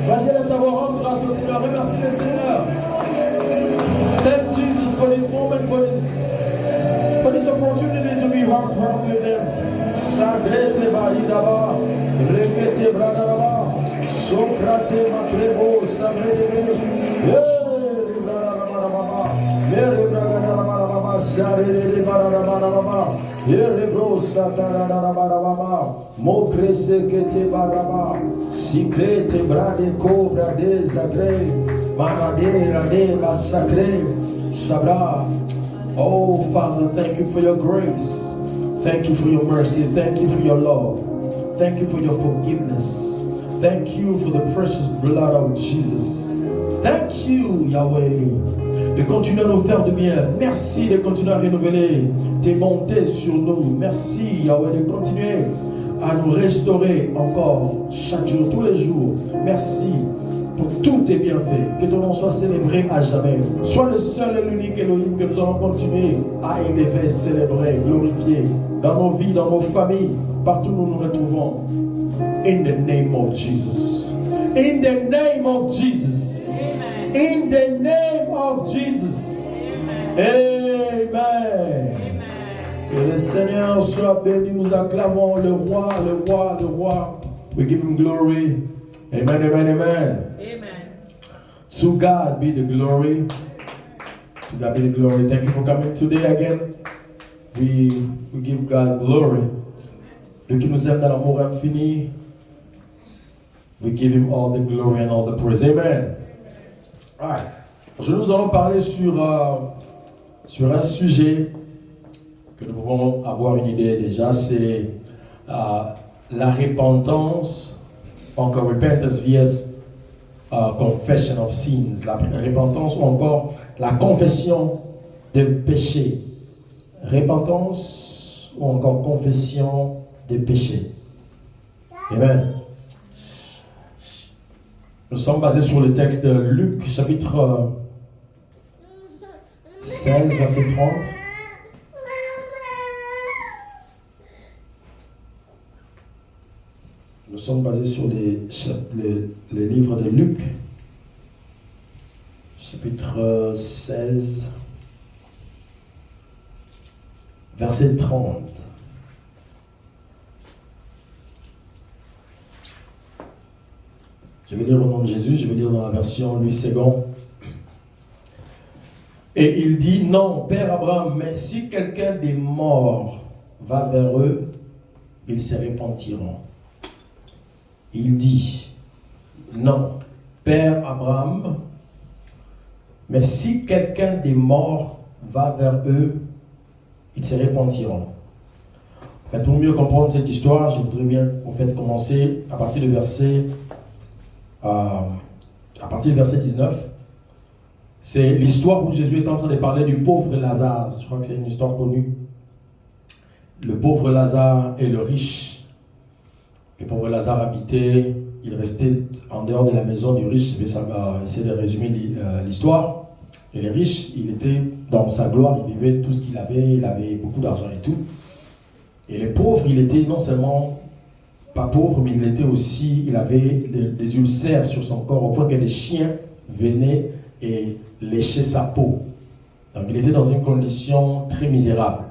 Vas-y, lève ta voix, rends grâce au Seigneur. Remercie le Seigneur. Thank Jesus for this moment, for this opportunity to be heartfelt with Him. Sagrete validaba, rekete bradaba, sokrate makrebo, sagrete. Oh Father, thank you for your grace. Thank you for your mercy. Thank you for your love. Thank you for your forgiveness. Thank you for the precious blood of Jesus. Thank you, Yahweh, de continuer à nous faire du bien. Merci de continuer à renouveler tes bontés sur nous. Merci, Yahweh, de continuer à nous restaurer encore chaque jour, tous les jours. Merci pour tous tes bienfaits. Que ton nom soit célébré à jamais. Sois le seul et l'unique Elohim que nous allons continuer à élever, célébrer, glorifier dans nos vies, dans nos familles, partout où nous nous retrouvons. In the name of Jesus. In the name of Jesus. Amen. In the name of Jesus. Amen. Amen. Que le Seigneur soit béni. Nous acclamons le roi, le roi, le roi. We give him glory. Amen, amen, amen. Amen. To God be the glory. To God be the glory. Thank you for coming today again. We give God glory. Lui qui nous aime dans l'amour infini. We give him all the glory and all the praise. Amen. All right. Aujourd'hui, nous allons parler sur un sujet que nous pouvons avoir une idée déjà. C'est la repentance, encore repentance vs confession of sins. La repentance ou encore la confession des péchés. Repentance ou encore confession des péchés. Amen. Nous sommes basés sur le texte de Luc, chapitre 16, verset 30. Nous sommes basés sur les livres de Luc, chapitre 16, verset 30. Je vais lire au nom de Jésus, je vais lire dans la version Louis II. Et il dit, non, Père Abraham, mais si quelqu'un des morts va vers eux, ils se repentiront. Il dit, non, Père Abraham, mais si quelqu'un des morts va vers eux, ils se repentiront. En fait, pour mieux comprendre cette histoire, je voudrais bien en fait commencer à partir du verset 19. C'est l'histoire où Jésus est en train de parler du pauvre Lazare. Je crois que c'est une histoire connue. Le pauvre Lazare et le riche. Le pauvre Lazare habitait, il restait en dehors de la maison du riche. Je vais essayer de résumer l'histoire. Et le riche, il était dans sa gloire, il vivait tout ce qu'il avait, il avait beaucoup d'argent et tout. Et le pauvre, il était non seulement pas pauvre, mais il était aussi, il avait des ulcères sur son corps, au point que les chiens venaient et léchaient sa peau. Donc il était dans une condition très misérable.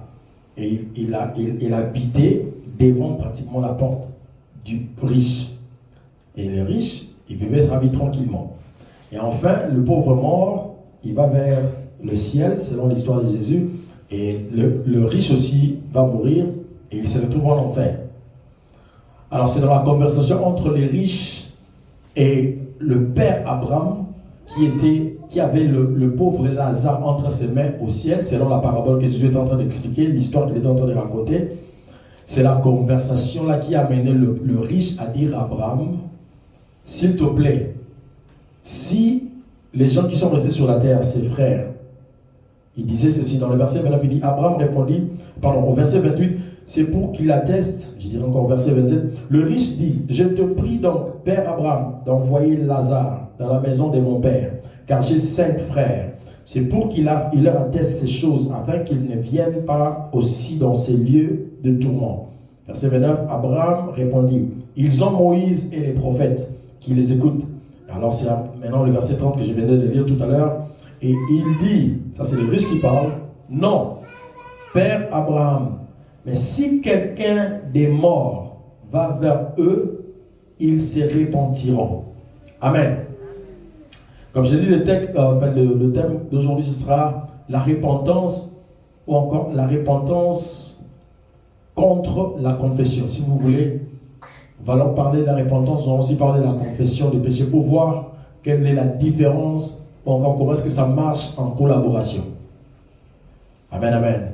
Et il habitait devant pratiquement la porte du riche. Et le riche, il vivait sa vie tranquillement. Et enfin, le pauvre mort, il va vers le ciel, selon l'histoire de Jésus, et le riche aussi va mourir, et il se retrouve en enfer. Alors c'est dans la conversation entre les riches et le père Abraham qui avait le pauvre Lazare entre ses mains au ciel, selon la parabole que Jésus est en train d'expliquer, l'histoire qu'il est en train de raconter. C'est la conversation là qui a amené le riche à dire à Abraham, s'il te plaît, si les gens qui sont restés sur la terre, ses frères, il disait ceci dans le verset 29, il dit, Abraham répondit, au verset 28, c'est pour qu'il atteste, je dirais encore verset 27, le riche dit, je te prie donc, Père Abraham, d'envoyer Lazare dans la maison de mon père, car j'ai 5 frères. C'est pour qu'il leur atteste ces choses, afin qu'ils ne viennent pas aussi dans ces lieux de tourment. Verset 29, Abraham répondit, ils ont Moïse et les prophètes qui les écoutent. Alors c'est maintenant le verset 30 que je venais de lire tout à l'heure. Et il dit, ça c'est le riche qui parle, non, Père Abraham, mais si quelqu'un des morts va vers eux, ils se repentiront. Amen. Comme je lis le texte, le thème d'aujourd'hui, ce sera la repentance, ou encore la repentance contre la confession. Si vous voulez, nous allons parler de la repentance, nous allons aussi parler de la confession de péché pour voir quelle est la différence, ou encore comment est-ce que ça marche en collaboration. Amen, amen.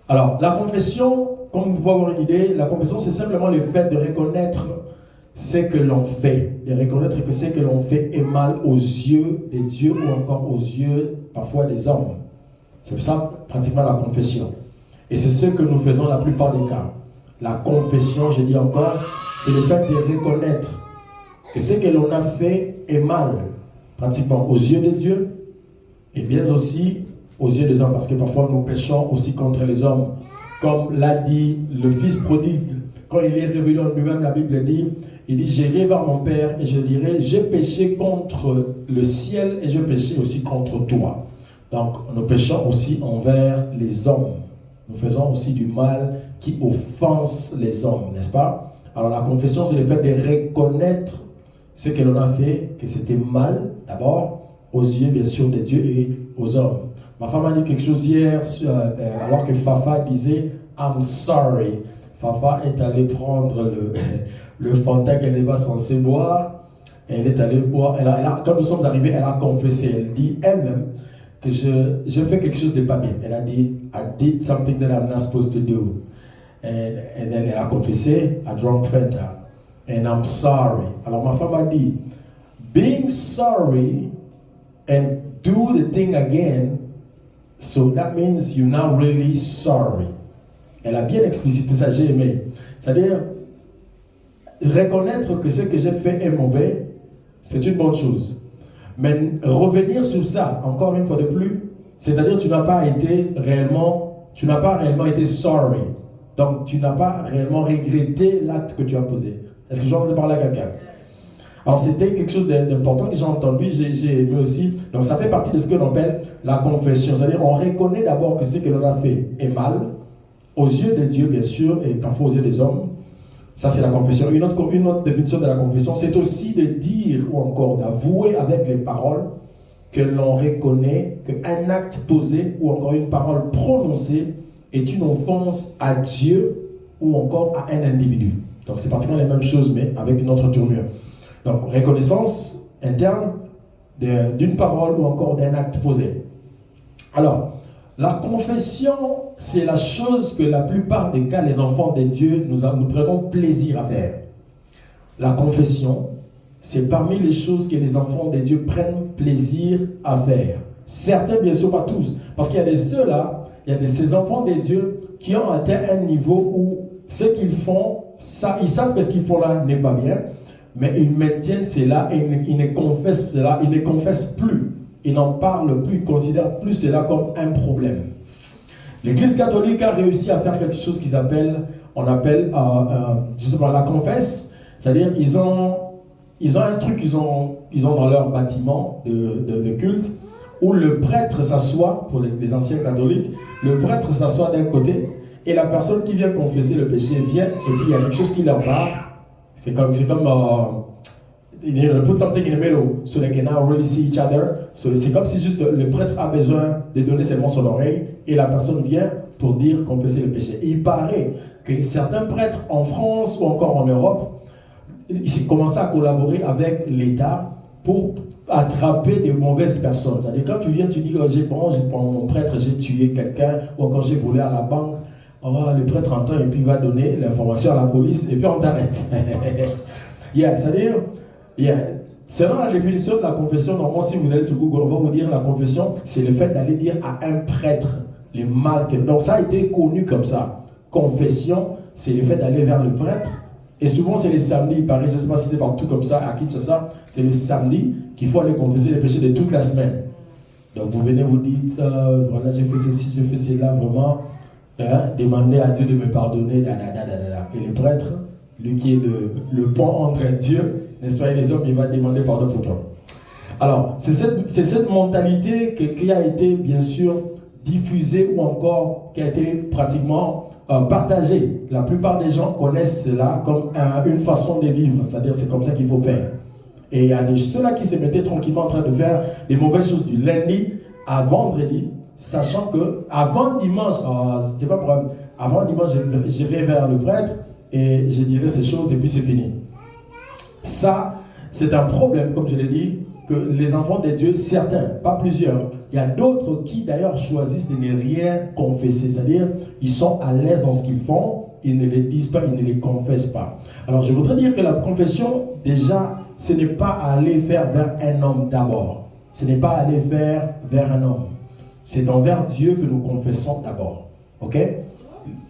Alors, la confession, comme vous pouvez avoir une idée, la confession, c'est simplement le fait de reconnaître ce que l'on fait, de reconnaître que ce que l'on fait est mal aux yeux des dieux ou encore aux yeux, parfois, des hommes. C'est ça, pratiquement, la confession. Et c'est ce que nous faisons la plupart des cas. La confession, je dis encore, c'est le fait de reconnaître que ce que l'on a fait est mal, pratiquement, aux yeux de Dieu et bien aussi aux yeux des hommes, parce que parfois nous péchons aussi contre les hommes. Comme l'a dit le fils prodigue, quand il est revenu en lui-même, la Bible dit, il dit, j'irai vers mon Père et je dirai, j'ai péché contre le ciel et j'ai péché aussi contre toi. Donc nous péchons aussi envers les hommes. Nous faisons aussi du mal qui offense les hommes, n'est-ce pas? Alors la confession, c'est le fait de reconnaître ce que l'on a fait, que c'était mal, d'abord, aux yeux bien sûr de Dieu et aux hommes. Ma femme a dit quelque chose hier, alors que Fafa disait « I'm sorry ». Fafa est allée prendre le Fanta qu'elle n'est pas censée boire. Et elle est allée boire. Quand nous sommes arrivés, elle a confessé. Elle dit elle-même que je fais quelque chose de pas bien. Elle a dit « I did something that I'm not supposed to do ». Et elle a confessé « I drank Fanta and I'm sorry ». Alors ma femme a dit « Being sorry and do the thing again, so that means you're not really sorry ». Elle a bien explicité ça, j'ai aimé. C'est-à-dire, reconnaître que ce que j'ai fait est mauvais, c'est une bonne chose. Mais revenir sur ça, encore une fois de plus, c'est-à-dire tu n'as pas réellement été sorry. Donc tu n'as pas réellement regretté l'acte que tu as posé. Est-ce que je vais parler à quelqu'un? Alors c'était quelque chose d'important que j'ai entendu, j'ai aimé aussi. Donc ça fait partie de ce que l'on appelle la confession. C'est-à-dire on reconnaît d'abord que ce que l'on a fait est mal, aux yeux de Dieu bien sûr, et parfois aux yeux des hommes. Ça c'est la confession. Une autre définition de la confession, c'est aussi de dire ou encore d'avouer avec les paroles que l'on reconnaît qu'un acte posé ou encore une parole prononcée est une offense à Dieu ou encore à un individu. Donc c'est pratiquement les mêmes choses mais avec une autre tournure. Donc reconnaissance interne d'une parole ou encore d'un acte posé. Alors, la confession, c'est la chose que la plupart des cas, les enfants de Dieu, nous prenons plaisir à faire. La confession, c'est parmi les choses que les enfants de Dieu prennent plaisir à faire. Certains, bien sûr, pas tous. Parce qu'il y a de ceux-là, il y a de ces enfants de Dieu qui ont atteint un niveau où ce qu'ils font, ça, ils savent que ce qu'ils font là n'est pas bien, mais ils maintiennent cela et ils ne confessent cela, ils ne confessent plus. Ils n'en parlent plus, ils ne considèrent plus cela comme un problème. L'Église catholique a réussi à faire quelque chose qu'ils appellent, je sais pas, la confesse. C'est-à-dire, ils ont un truc qu'ils ont dans leur bâtiment de culte, où le prêtre s'assoit, pour les anciens catholiques, le prêtre s'assoit d'un côté, et la personne qui vient confesser le péché vient, et puis il y a quelque chose qui leur parle. C'est comme put something in the middle so they can now really see each other. So, c'est comme si juste le prêtre a besoin de donner seulement son oreille et la personne vient pour dire confesser le péché. Et il paraît que certains prêtres en France ou encore en Europe, ils commencent à collaborer avec l'État pour attraper des mauvaises personnes. C'est-à-dire quand tu viens, tu dis j'ai mon prêtre, j'ai tué quelqu'un ou encore j'ai volé à la banque. Le prêtre entend et puis il va donner l'information à la police et puis on t'arrête. C'est-à-dire, selon la définition de la confession, normalement, si vous allez sur Google, on va vous dire la confession, c'est le fait d'aller dire à un prêtre les mal que. Donc, ça a été connu comme ça. Confession, c'est le fait d'aller vers le prêtre. Et souvent, c'est les samedis. Il paraît, je ne sais pas si c'est partout comme ça, à Kinshasa, c'est le samedi qu'il faut aller confesser les péchés de toute la semaine. Donc, vous venez, vous dites, voilà, j'ai fait ceci, j'ai fait cela, vraiment. demander à Dieu de me pardonner, et le prêtre, lui qui est le pont entre Dieu, n'est-ce pas, et les hommes, il va demander pardon pour toi. Alors, c'est cette mentalité qui a été, bien sûr, diffusée ou encore qui a été pratiquement partagée. La plupart des gens connaissent cela comme une façon de vivre, c'est-à-dire c'est comme ça qu'il faut faire. Et il y a ceux-là qui se mettaient tranquillement en train de faire des mauvaises choses du lundi à vendredi, sachant que avant dimanche, c'est pas problème, avant dimanche, j'irai vers le prêtre et je dirai ces choses et puis c'est fini. Ça, c'est un problème, comme je l'ai dit, que les enfants de Dieu, certains, pas plusieurs, il y a d'autres qui d'ailleurs choisissent de ne rien confesser, c'est-à-dire ils sont à l'aise dans ce qu'ils font, ils ne les disent pas, ils ne les confessent pas. Alors je voudrais dire que la confession, déjà, ce n'est pas aller faire vers un homme d'abord, ce n'est pas aller faire vers un homme, c'est envers Dieu que nous confessons d'abord, ok?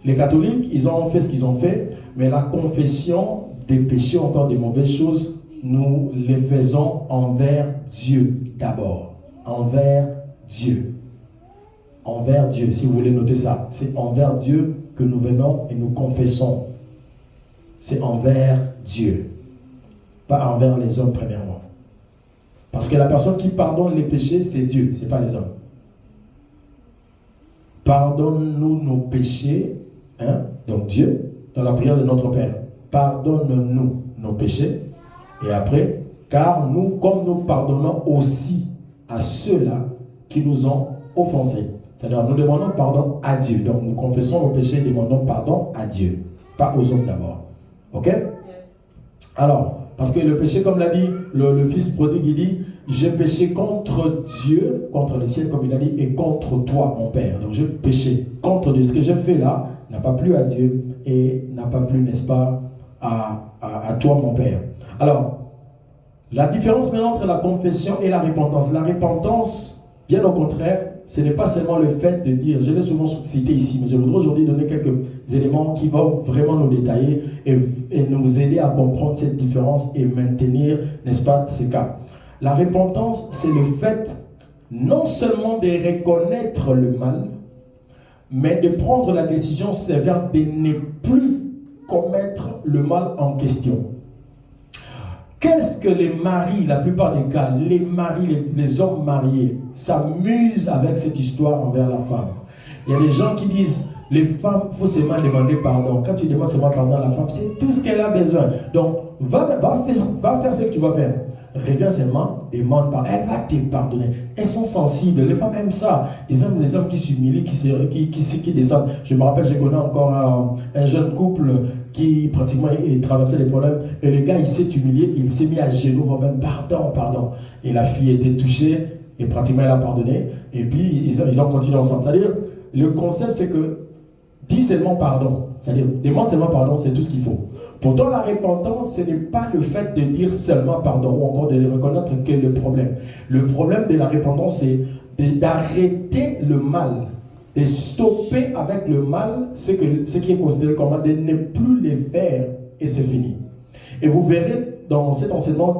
Les catholiques, ils ont fait ce qu'ils ont fait, mais la confession des péchés, encore des mauvaises choses, nous les faisons envers Dieu d'abord. Envers Dieu. Envers Dieu, si vous voulez noter ça. C'est envers Dieu que nous venons et nous confessons. C'est envers Dieu. Pas envers les hommes, premièrement. Parce que la personne qui pardonne les péchés, c'est Dieu, ce n'est pas les hommes. Pardonne-nous nos péchés, donc Dieu, dans la prière de notre Père. Pardonne-nous nos péchés. Et après, car nous, comme nous pardonnons aussi à ceux-là qui nous ont offensés. C'est-à-dire, nous demandons pardon à Dieu. Donc, nous confessons nos péchés et demandons pardon à Dieu. Pas aux hommes d'abord. Ok? Alors, parce que le péché, comme l'a dit le fils prodigue, il dit, j'ai péché contre Dieu, contre le ciel, comme il a dit, et contre toi, mon Père. Donc, j'ai péché contre Dieu. Ce que j'ai fait là n'a pas plu à Dieu et n'a pas plu, n'est-ce pas, à toi, mon Père. Alors, la différence maintenant entre la confession et la repentance. La repentance, bien au contraire, ce n'est pas seulement le fait de dire, je l'ai souvent cité ici, mais je voudrais aujourd'hui donner quelques éléments qui vont vraiment nous détailler et nous aider à comprendre cette différence et maintenir, n'est-ce pas, ce cas. La repentance, c'est le fait non seulement de reconnaître le mal, mais de prendre la décision sévère de ne plus commettre le mal en question. Qu'est-ce que les maris, la plupart des cas, les maris, les hommes mariés, s'amusent avec cette histoire envers la femme? Il y a des gens qui disent, les femmes, il faut seulement demander pardon. Quand tu demandes seulement pardon à la femme, c'est tout ce qu'elle a besoin. Donc, va faire ce que tu vas faire. Reviens seulement, demande pardon. Elle va te pardonner. Elles sont sensibles. Les femmes aiment ça. Ils aiment les hommes qui s'humilient, qui descendent. Je me rappelle, je connais encore un jeune couple qui pratiquement traversait des problèmes. Et le gars, il s'est humilié. Il s'est mis à genoux. Même pardon. Et la fille était touchée. Et pratiquement, elle a pardonné. Et puis, ils ont continué ensemble. C'est-à-dire, le concept, c'est que dis seulement pardon. C'est-à-dire, demande seulement pardon, c'est tout ce qu'il faut. Pourtant, la repentance, ce n'est pas le fait de dire seulement pardon ou encore de reconnaître quel est le problème. Le problème de la repentance, c'est d'arrêter le mal, de stopper avec le mal ce qui est considéré comme mal, de ne plus les faire et c'est fini. Et vous verrez dans cet enseignement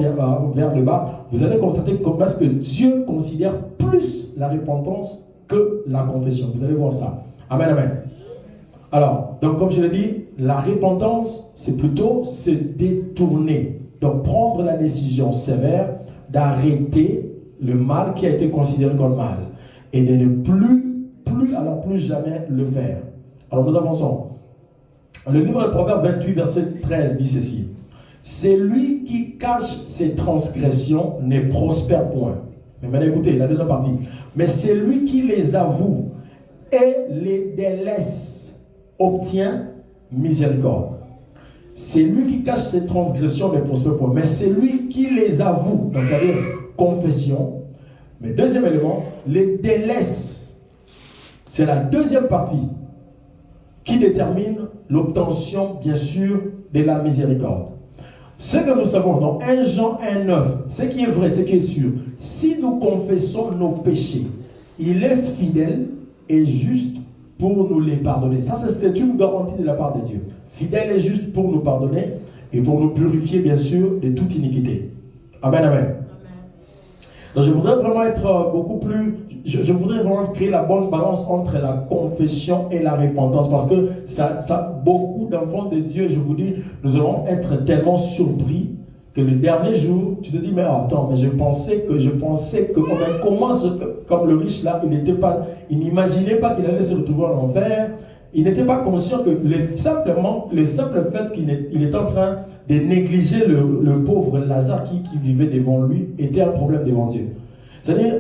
vers le bas, vous allez constater comment est-ce que Dieu considère plus la repentance que la confession. Vous allez voir ça. Amen, amen. Alors, donc comme je l'ai dit, la repentance, c'est plutôt se détourner. Donc prendre la décision sévère d'arrêter le mal qui a été considéré comme mal et de ne plus jamais le faire. Alors nous avançons. Le livre de Proverbes 28, verset 13 dit ceci. C'est lui qui cache ses transgressions ne prospère point. Mais maintenant écoutez, la deuxième partie. Mais c'est lui qui les avoue et les délaisse obtient miséricorde. C'est lui qui cache ses transgressions ne prospère point. Mais c'est lui qui les avoue. Donc ça veut dire confession. Mais deuxième élément, les délaisse. C'est la deuxième partie qui détermine l'obtention, bien sûr, de la miséricorde. Ce que nous savons dans 1 Jean 1,9, ce qui est vrai, ce qui est sûr, si nous confessons nos péchés, il est fidèle et juste pour nous les pardonner. Ça, c'est une garantie de la part de Dieu. Fidèle et juste pour nous pardonner et pour nous purifier, bien sûr, de toute iniquité. Amen, amen. Donc je voudrais vraiment être beaucoup plus, je voudrais vraiment créer la bonne balance entre la confession et la repentance, parce que beaucoup d'enfants de Dieu, je vous dis, nous allons être tellement surpris que le dernier jour, tu te dis, mais attends, mais je pensais que on commence comme le riche là, il n'imaginait pas qu'il allait se retrouver en enfer. Il n'était pas conscient que le simple fait qu'il était en train de négliger le pauvre Lazare qui vivait devant lui était un problème devant Dieu. C'est-à-dire,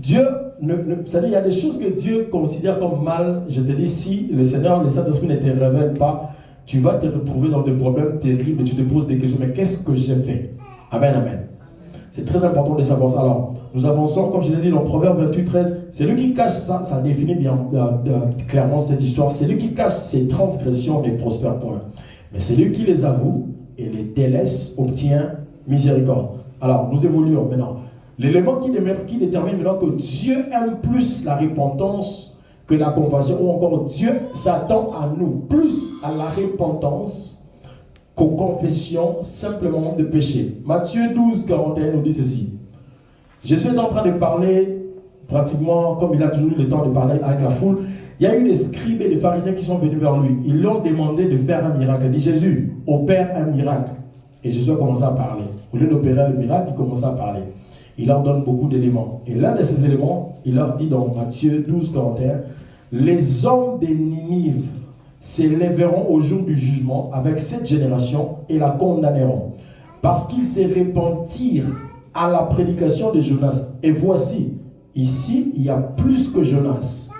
c'est-à-dire, il y a des choses que Dieu considère comme mal. Je te dis, si le Saint-Esprit ne te révèle pas, tu vas te retrouver dans des problèmes terribles et tu te poses des questions. Mais qu'est-ce que j'ai fait? Amen, amen. C'est très important de savoir ça. Alors, nous avançons, comme je l'ai dit dans Proverbe 28, 13. C'est lui qui cache ça, ça définit bien clairement cette histoire. C'est lui qui cache ses transgressions et prospère point. Mais c'est lui qui les avoue et les délaisse, obtient miséricorde. Alors, nous évoluons maintenant. L'élément qui détermine maintenant que Dieu aime plus la repentance que la confession, ou encore Dieu s'attend à nous plus à la repentance qu'aux confessions simplement de péché. Matthieu 12, 41 nous dit ceci. Jésus est en train de parler, pratiquement comme il a toujours eu le temps de parler avec la foule. Il y a eu des scribes et des pharisiens qui sont venus vers lui. Ils lui ont demandé de faire un miracle. Il dit, Jésus, opère un miracle. Et Jésus a commencé à parler. Au lieu d'opérer le miracle, il commence à parler. Il leur donne beaucoup d'éléments. Et l'un de ces éléments, il leur dit dans Matthieu 12, 41, les hommes de Ninive s'élèveront au jour du jugement avec cette génération et la condamneront, parce qu'ils se repentirent à la prédication de Jonas. Et voici, ici, il y a plus que Jonas.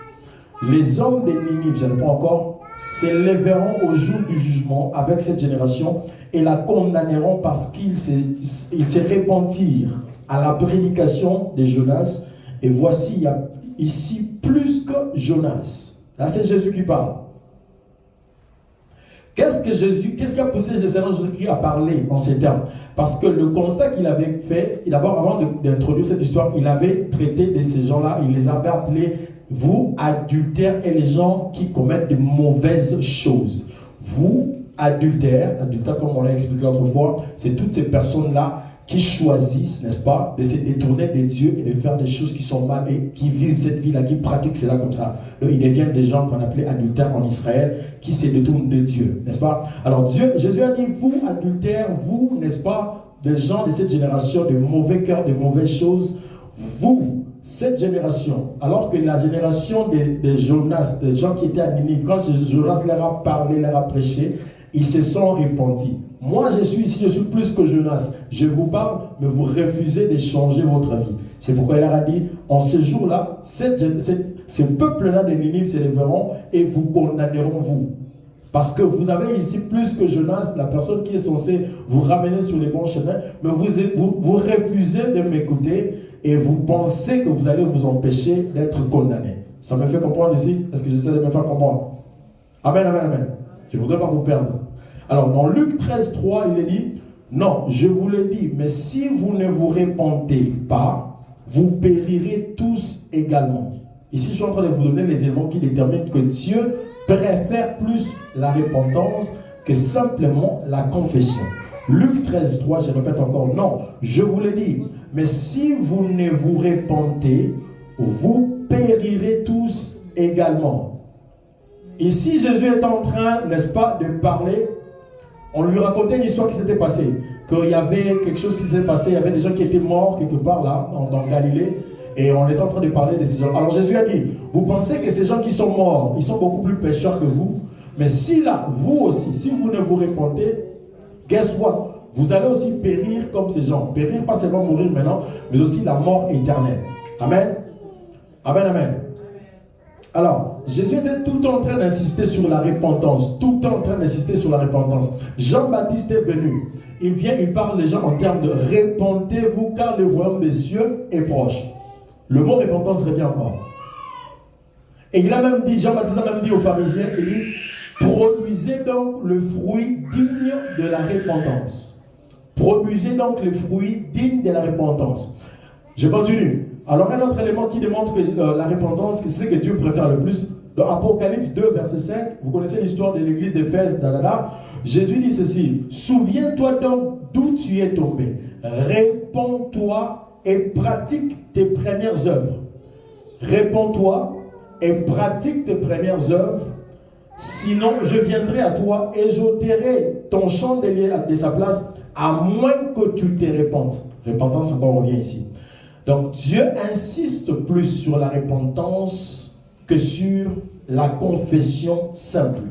Les hommes de Ninive, je ne sais pas encore, s'élèveront au jour du jugement avec cette génération et la condamneront parce qu'ils se repentirent à la prédication de Jonas. Et voici, il y a ici plus que Jonas. Là, c'est Jésus qui parle. Qu'est-ce qui a poussé le Seigneur Jésus-Christ à parler en ces termes? Parce que le constat qu'il avait fait, d'abord, avant d'introduire cette histoire, il avait traité de ces gens-là, il les avait appelés, vous, adultères, et les gens qui commettent de mauvaises choses. Vous, adultères, comme on l'a expliqué l'autre fois, c'est toutes ces personnes-là qui choisissent, n'est-ce pas, de se détourner de Dieu et de faire des choses qui sont mal et qui vivent cette vie-là, qui pratiquent cela comme ça. Donc, ils deviennent des gens qu'on appelait adultères en Israël, qui se détournent de Dieu, n'est-ce pas? Alors, Jésus a dit, vous, adultères, vous, n'est-ce pas, des gens de cette génération, de mauvais cœurs, de mauvaises choses, vous, cette génération, alors que la génération de Jonas, des gens qui étaient à Ninive, quand Jonas leur a parlé, leur a prêché, ils se sont repentis. Moi, je suis ici, je suis plus que Jonas. Je vous parle, mais vous refusez de changer votre vie. C'est pourquoi il leur a dit, en ce jour-là, ce peuple-là de Ninive s'élèveront et vous condamneront vous. Parce que vous avez ici plus que Jonas, la personne qui est censée vous ramener sur les bons chemins, mais vous refusez de m'écouter et vous pensez que vous allez vous empêcher d'être condamné. Ça me fait comprendre ici? Est-ce que j'essaie de me faire comprendre? Amen, amen, amen. Je ne voudrais pas vous perdre. Alors, dans Luc 13, 3, il est dit, non, je vous le dis, mais si vous ne vous repentez pas, vous périrez tous également. Ici, je suis en train de vous donner les éléments qui déterminent que Dieu préfère plus la repentance que simplement la confession. Luc 13, 3, je répète encore, non, je vous le dis, mais si vous ne vous repentez, vous périrez tous également. Ici, Jésus est en train, n'est-ce pas, de parler. On lui racontait une histoire qui s'était passée, qu'il y avait quelque chose qui s'était passé, il y avait des gens qui étaient morts quelque part là, dans Galilée, et on était en train de parler de ces gens. Alors Jésus a dit, vous pensez que ces gens qui sont morts, ils sont beaucoup plus pécheurs que vous, mais si là, vous aussi, si vous ne vous repentez, guess what? Vous allez aussi périr comme ces gens. Périr, pas seulement mourir maintenant, mais aussi la mort éternelle. Amen. Amen, amen. Alors, Jésus était tout le temps en train d'insister sur la repentance. Tout le temps en train d'insister sur la repentance. Jean-Baptiste est venu. Il vient, il parle les gens en termes de repentez-vous car le royaume des cieux est proche. Le mot repentance revient encore. Et il a même dit, Jean-Baptiste a même dit aux pharisiens, il dit, produisez donc le fruit digne de la repentance. Produisez donc le fruit digne de la repentance. Je continue. Alors un autre élément qui démontre que la repentance, c'est ce que Dieu préfère le plus. Dans Apocalypse 2, verset 5, vous connaissez l'histoire de l'église d'Éphèse, Jésus dit ceci, souviens-toi donc d'où tu es tombé, répands-toi et pratique tes premières œuvres. Réponds-toi et pratique tes premières œuvres. Sinon, je viendrai à toi et j'ôterai ton chandelier de sa place, à moins que tu te répandes. Repentance, encore on revient ici. Donc, Dieu insiste plus sur la repentance que sur la confession simple.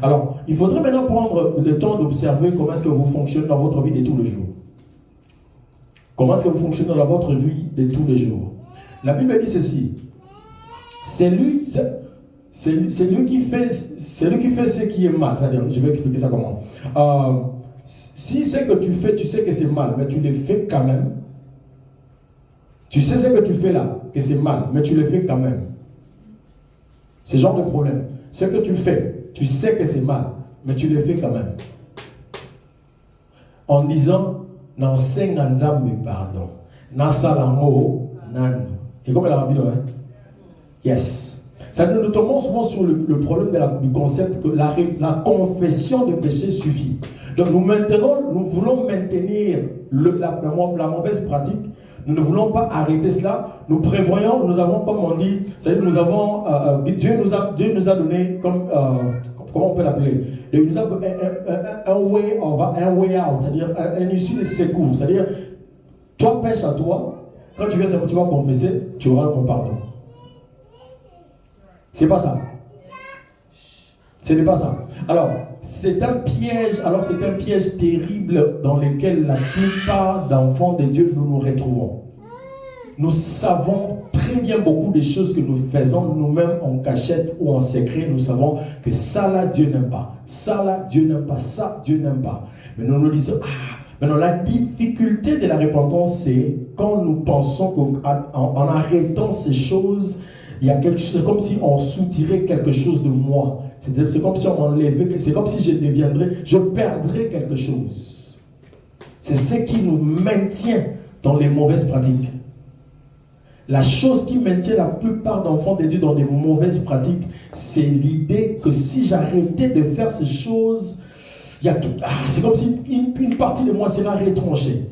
Alors, il faudrait maintenant prendre le temps d'observer comment est-ce que vous fonctionnez dans votre vie de tous les jours. Comment est-ce que vous fonctionnez dans votre vie de tous les jours. La Bible dit ceci. C'est lui qui fait ce qui est mal. C'est-à-dire, je vais expliquer ça comment. Si c'est que tu fais, tu sais que c'est mal, mais tu le fais quand même. Tu sais ce que tu fais là, que c'est mal, mais tu le fais quand même. C'est le genre de problème. Ce que tu fais, tu sais que c'est mal, mais tu le fais quand même. En disant, non, c'est Nzambe, pardon. Nasalango, nan. Et comme elle a dit, hein? Yes. Ça nous tombons souvent sur le problème du concept que la confession de péché suffit. Donc nous voulons maintenir la mauvaise pratique. Nous ne voulons pas arrêter cela. Nous prévoyons, nous avons, comme on dit, c'est-à-dire nous avons, Dieu nous a donné comme, comment on peut l'appeler? Il nous a un way out, c'est-à-dire un issue de secours. C'est-à-dire, toi pêche à toi, quand tu vas confesser, tu auras mon pardon. C'est pas ça. Ce n'est pas ça. Alors, c'est un piège terrible dans lequel la plupart d'enfants de Dieu nous retrouvons. Nous savons très bien beaucoup des choses que nous faisons nous-mêmes en cachette ou en secret. Nous savons que ça là, Dieu n'aime pas. Ça là, Dieu n'aime pas. Ça, Dieu n'aime pas. Mais nous nous disons, maintenant la difficulté de la repentance, c'est quand nous pensons qu'en arrêtant ces choses, il y a quelque chose, c'est comme si on soutirait quelque chose de moi. C'est comme si on m'enlevait, c'est comme si je perdrais quelque chose. C'est ce qui nous maintient dans les mauvaises pratiques. La chose qui maintient la plupart d'enfants de Dieu dans des mauvaises pratiques, c'est l'idée que si j'arrêtais de faire ces choses, c'est comme si une partie de moi sera retranchée.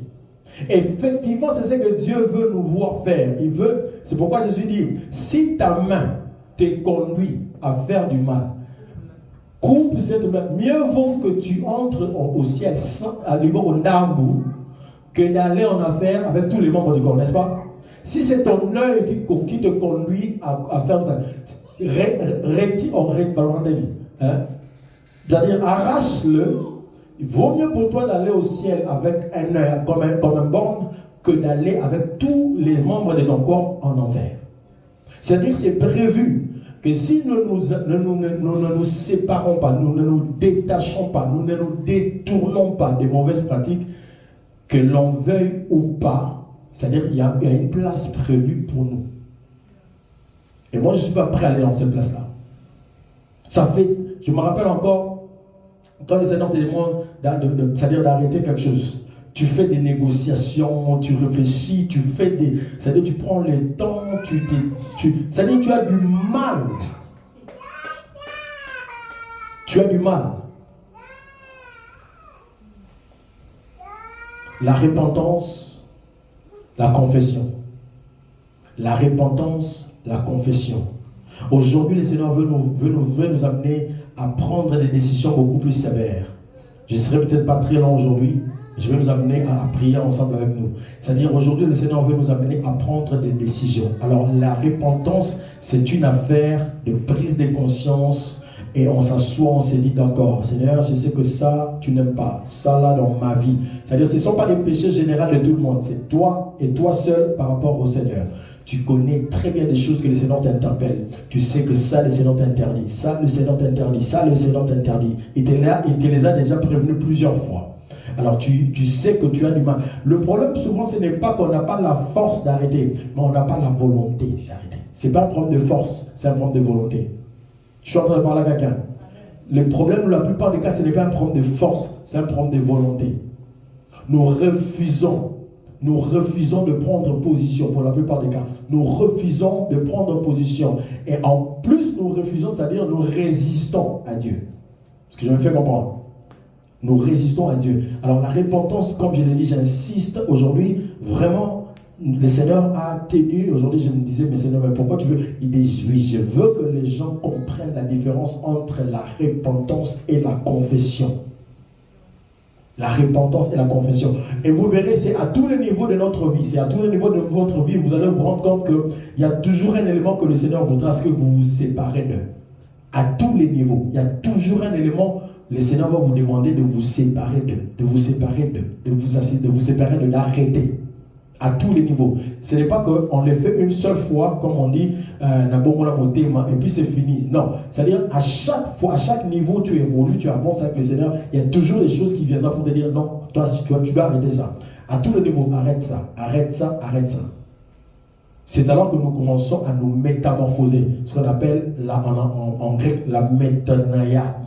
Effectivement, c'est ce que Dieu veut nous voir faire. C'est pourquoi Jésus dit, si ta main te conduit à faire du mal, coupe cette main. Mieux vaut que tu entres au ciel à niveau au Nambu que d'aller en affaire avec tous les membres du corps, n'est-ce pas? Si c'est ton œil qui te conduit à faire du mal, c'est-à-dire arrache-le. Il vaut mieux pour toi d'aller au ciel avec un œil comme un borne que d'aller avec tous les membres de ton corps en enfer. C'est-à-dire c'est prévu que si nous ne nous séparons pas, nous ne nous détachons pas, nous ne nous détournons pas des mauvaises pratiques, que l'on veuille ou pas, c'est-à-dire qu'il y a une place prévue pour nous. Et moi je ne suis pas prêt à aller dans cette place-là. Je me rappelle encore, quand le Seigneur te demande, c'est-à-dire d'arrêter quelque chose, tu fais des négociations, tu réfléchis, c'est-à-dire tu prends le temps, c'est-à-dire tu as du mal. Tu as du mal. La repentance, la confession. La repentance, la confession. Aujourd'hui, le Seigneur veut nous amener à prendre des décisions beaucoup plus sévères. Je ne serai peut-être pas très long aujourd'hui. Je vais nous amener à prier ensemble avec nous. C'est-à-dire, aujourd'hui, le Seigneur veut nous amener à prendre des décisions. Alors, la repentance, c'est une affaire de prise de conscience. Et on s'assoit, on se dit, d'accord, Seigneur, je sais que ça, tu n'aimes pas. Ça, là, dans ma vie. C'est-à-dire, ce ne sont pas des péchés généraux de tout le monde. C'est toi et toi seul par rapport au Seigneur. Tu connais très bien des choses que le Seigneur t'interpelle. Tu sais que ça, le Seigneur t'interdit. Ça, le Seigneur t'interdit. Ça, le Seigneur t'interdit. Il te les a déjà prévenus plusieurs fois. Alors, tu sais que tu as du mal. Le problème, souvent, ce n'est pas qu'on n'a pas la force d'arrêter, mais on n'a pas la volonté d'arrêter. Ce n'est pas un problème de force, c'est un problème de volonté. Je suis en train de parler à quelqu'un. Le problème, la plupart des cas, ce n'est pas un problème de force, c'est un problème de volonté. Nous refusons de prendre position pour la plupart des cas. Nous refusons de prendre position. Et en plus, nous refusons, c'est-à-dire nous résistons à Dieu. Ce que je me fais comprendre. Nous résistons à Dieu. Alors la repentance, comme je l'ai dit, j'insiste aujourd'hui, vraiment, le Seigneur a tenu, aujourd'hui je me disais, mais Seigneur, mais pourquoi tu veux? Il dit, oui, je veux que les gens comprennent la différence entre la repentance et la confession. La repentance et la confession. Et vous verrez, c'est à tous les niveaux de notre vie, c'est à tous les niveaux de votre vie, vous allez vous rendre compte qu'il y a toujours un élément que le Seigneur voudra, ce que vous vous séparez d'eux. À tous les niveaux, il y a toujours un élément, le Seigneur va vous demander de vous séparer d'eux, de vous séparer d'eux, de vous séparer d'eux, d'arrêter. À tous les niveaux. Ce n'est pas qu'on les fait une seule fois, comme on dit, et puis c'est fini. Non. C'est-à-dire, à chaque fois, à chaque niveau, tu évolues, tu avances avec le Seigneur. Il y a toujours des choses qui viendront pour te dire, non, toi, tu dois arrêter ça. À tous les niveaux, arrête ça, arrête ça, arrête ça. C'est alors que nous commençons à nous métamorphoser. Ce qu'on appelle en grec la métanoïa.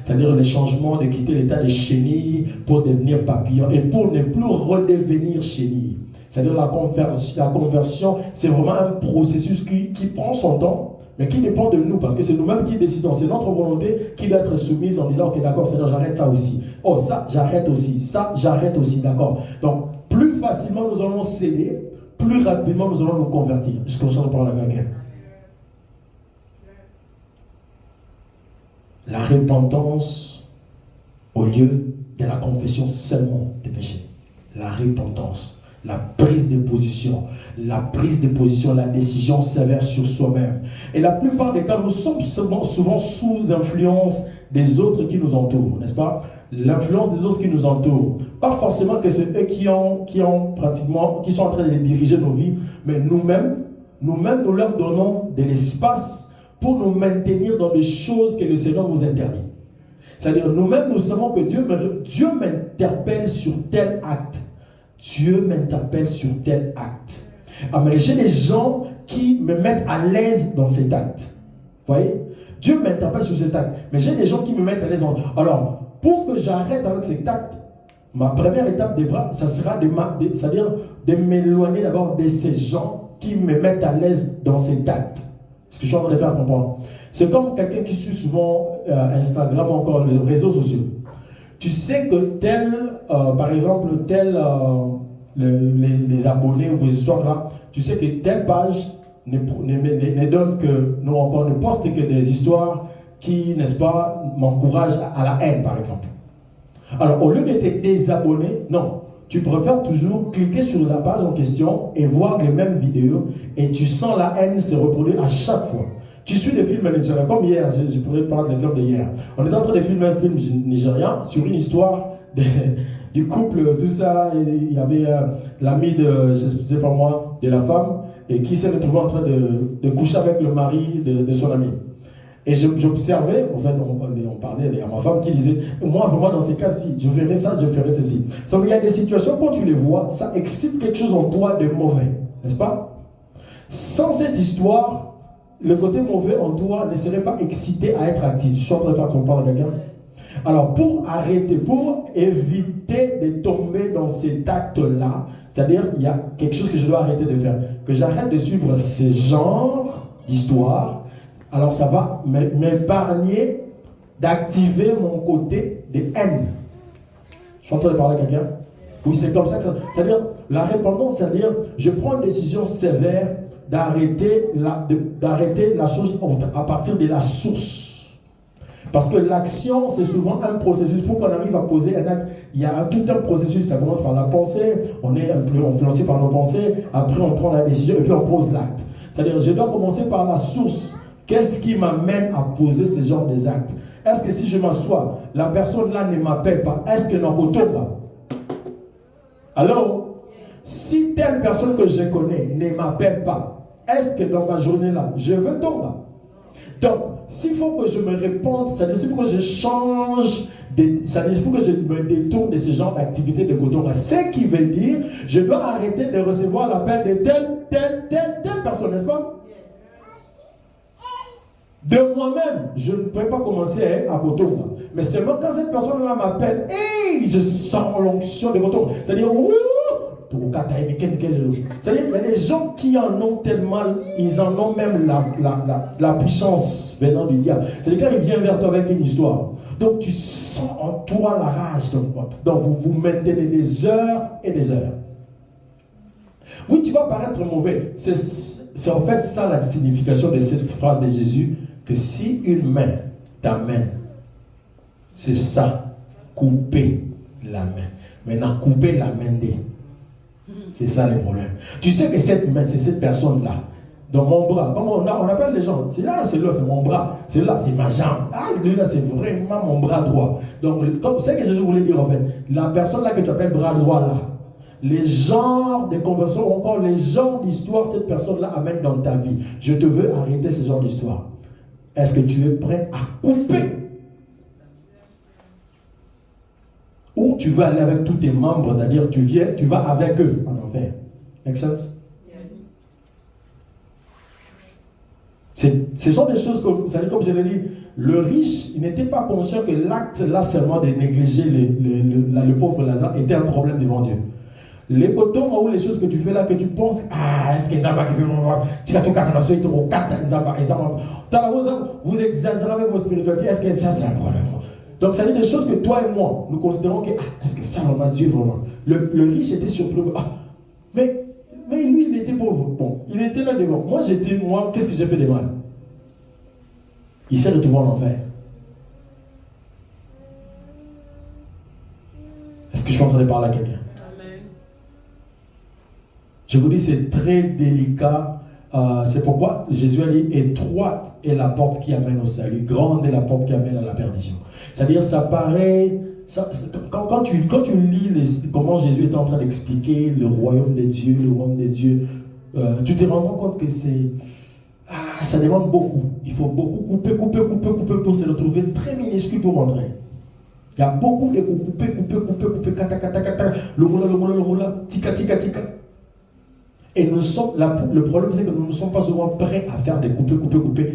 C'est-à-dire le changement de quitter l'état de chenille pour devenir papillon et pour ne plus redevenir chenille. C'est-à-dire la conversion, c'est vraiment un processus qui prend son temps, mais qui dépend de nous, parce que c'est nous-mêmes qui décidons. C'est notre volonté qui doit être soumise en disant, ok, d'accord, Seigneur, j'arrête ça aussi. Oh, ça, j'arrête aussi. Ça, j'arrête aussi, d'accord. Donc, plus facilement nous allons céder, plus rapidement nous allons nous convertir. Je continue de parler avec elle. La repentance au lieu de la confession seulement des péchés. La repentance, la prise de position, la décision sévère sur soi-même. Et la plupart des cas, nous sommes souvent sous influence des autres qui nous entourent, n'est-ce pas? L'influence des autres qui nous entourent. Pas forcément que c'est eux qui sont en train de diriger nos vies, mais nous-mêmes, nous leur donnons de l'espace pour nous maintenir dans des choses que le Seigneur nous interdit. C'est-à-dire, nous-mêmes, nous savons que Dieu m'interpelle sur tel acte. Dieu m'interpelle sur tel acte. Ah, mais j'ai des gens qui me mettent à l'aise dans cet acte. Vous voyez? Dieu m'interpelle sur cet acte. Mais j'ai des gens qui me mettent à l'aise. Alors, pour que j'arrête avec cet acte, ma première étape ça sera c'est-à-dire de m'éloigner d'abord de ces gens qui me mettent à l'aise dans cet acte. Ce que je suis en train de faire comprendre. C'est comme quelqu'un qui suit souvent Instagram ou encore les réseaux sociaux. Tu sais que par exemple, les abonnés ou vos histoires là, tu sais que telle page ne donne que, non encore, ne poste que des histoires qui, n'est-ce pas, m'encouragent à la haine, par exemple. Alors, au lieu de te désabonner, non, tu préfères toujours cliquer sur la page en question et voir les mêmes vidéos et tu sens la haine se reproduire à chaque fois. Tu suis des films nigériens, comme hier, je pourrais prendre l'exemple de hier. On était en train de filmer un film nigérien sur une histoire du couple, tout ça. Il y avait l'ami de, je ne sais pas moi, de la femme, et qui s'est retrouvé en train de coucher avec le mari de son ami. Et j'observais, en fait, on parlait à ma femme qui disait, moi vraiment dans ces cas-ci, je ferai ça, je ferai ceci. Sauf qu'il y a des situations, quand tu les vois, ça excite quelque chose en toi de mauvais, n'est-ce pas? Sans cette histoire, le côté mauvais en toi ne serait pas excité à être actif. Je suis en train de faire comprendre à quelqu'un. Alors, pour arrêter, pour éviter de tomber dans cet acte-là, c'est-à-dire, il y a quelque chose que je dois arrêter de faire, que j'arrête de suivre ce genre d'histoire. Alors ça va m'épargner d'activer mon côté de haine. Je suis en train de parler à quelqu'un. Oui, c'est comme ça que ça... C'est-à-dire, la repentance, c'est-à-dire, je prends une décision sévère d'arrêter la chose à partir de la source. Parce que l'action, c'est souvent un processus. Pour qu'on arrive à poser un acte, il y a tout un processus. Ça commence par la pensée, on est un peu influencé par nos pensées, après on prend la décision et puis on pose l'acte. C'est-à-dire, je dois commencer par la source. Qu'est-ce qui m'amène à poser ce genre d'actes? Est-ce que si je m'assois, la personne là ne m'appelle pas, est-ce que non tombe? Alors, si telle personne que je connais ne m'appelle pas, est-ce que dans ma journée là, je veux tomber? Donc, s'il faut que je me réponde, c'est-à-dire s'il faut que je change, c'est-à-dire s'il faut que je me détourne de ce genre d'activité de coton, ce qui veut dire, je dois arrêter de recevoir l'appel de telle personne, n'est-ce pas? De moi-même, je ne peux pas commencer à coton. Mais seulement quand cette personne-là m'appelle, hey, je sens l'onction de coton. C'est-à-dire, c'est-à-dire, il y a des gens qui en ont tellement, ils en ont même la puissance venant du diable. C'est-à-dire, quand il vient vers toi avec une histoire, donc tu sens en toi la rage. Donc vous vous maintenez des heures et des heures. Oui, tu vas paraître mauvais. C'est en fait ça la signification de cette phrase de Jésus, que si une main t'amène, c'est ça, couper la main. Maintenant, couper la main des. C'est ça le problème. Tu sais que cette main, c'est cette personne-là, dans mon bras. Comme on appelle les gens, c'est mon bras. C'est là, c'est ma jambe. Ah, lui là, c'est vraiment mon bras droit. Donc, comme c'est ce que Jésus voulait dire en fait, la personne là que tu appelles bras droit là, les genres de conversations, ou encore les genres d'histoire, cette personne-là amène dans ta vie. Je te veux arrêter ce genre d'histoire. Est-ce que tu es prêt à couper? Ou tu veux aller avec tous tes membres, c'est-à-dire tu vas avec eux en enfer. Make sense? Ce sont des choses comme je l'ai dit, le riche, il n'était pas conscient que l'acte là seulement de négliger le pauvre Lazare était un problème devant Dieu. Les cotons ou les choses que tu fais là, que tu penses, est-ce que Nzamba qui veut vous exagérez avec vos spiritualités, est-ce que ça c'est un problème? Donc ça dit des choses que toi et moi, nous considérons que, est-ce que ça vraiment Dieu vraiment? Le riche était surpris, mais lui il était pauvre, bon, il était là devant. Moi qu'est-ce que j'ai fait de mal? Il s'est retrouvé en enfer. Est-ce que je suis en train de parler à quelqu'un? Je vous dis, c'est très délicat. C'est pourquoi Jésus a dit, étroite est la porte qui amène au salut, grande est la porte qui amène à la perdition. C'est-à-dire, ça paraît... Quand tu lis comment Jésus est en train d'expliquer le royaume des dieux, tu te rends compte que ça demande beaucoup. Il faut beaucoup couper pour se retrouver très minuscule pour rentrer. Il y a beaucoup de couper, kata, le moula, tika. Et le problème c'est que nous ne sommes pas souvent prêts à faire des couper,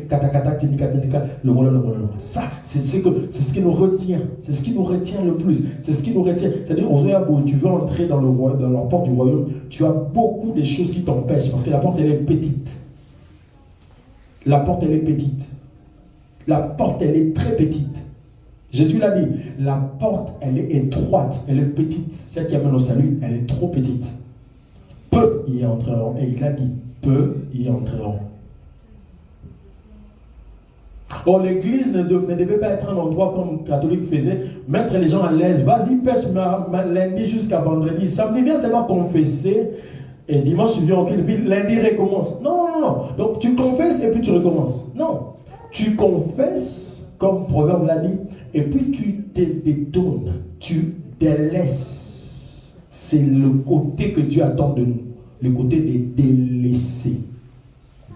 kata, tika, le moula. Ça, c'est ce qui nous retient. C'est ce qui nous retient le plus. C'est ce qui nous retient. C'est-à-dire, tu veux entrer dans la porte du royaume, tu as beaucoup de choses qui t'empêchent parce que la porte, elle est petite. La porte, elle est petite. La porte, elle est très petite. Jésus l'a dit, la porte, elle est étroite, elle est petite. Celle qui amène au salut, elle est trop petite. Peu y entreront. Et il a dit, peu y entreront. Or, l'église ne devait pas être un endroit comme le catholique faisait, mettre les gens à l'aise. Vas-y, pêche lundi jusqu'à vendredi. Samedi, viens seulement confesser. Et dimanche, tu viens au culte, puis lundi recommence. Non. Donc, tu confesses et puis tu recommences. Non. Tu confesses, comme Proverbe l'a dit, et puis tu te détournes. Tu délaisses. C'est le côté que Dieu attend de nous. Le côté de délaisser.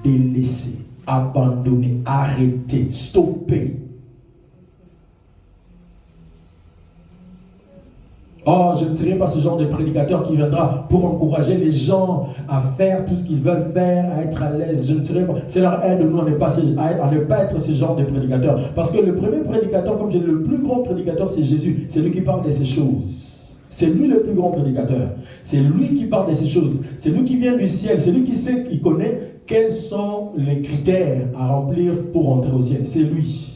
Délaisser. Abandonner. Arrêter. Stopper. Oh, je ne serai pas ce genre de prédicateur qui viendra pour encourager les gens à faire tout ce qu'ils veulent faire, à être à l'aise. Je ne serai pas. C'est leur aide de nous à ne pas être ce genre de prédicateur. Parce que le premier prédicateur, comme je dis, le plus grand prédicateur, c'est Jésus. C'est lui qui parle de ces choses. C'est lui le plus grand prédicateur. C'est lui qui parle de ces choses. C'est lui qui vient du ciel. C'est lui qui sait, il connaît quels sont les critères à remplir pour entrer au ciel. C'est lui.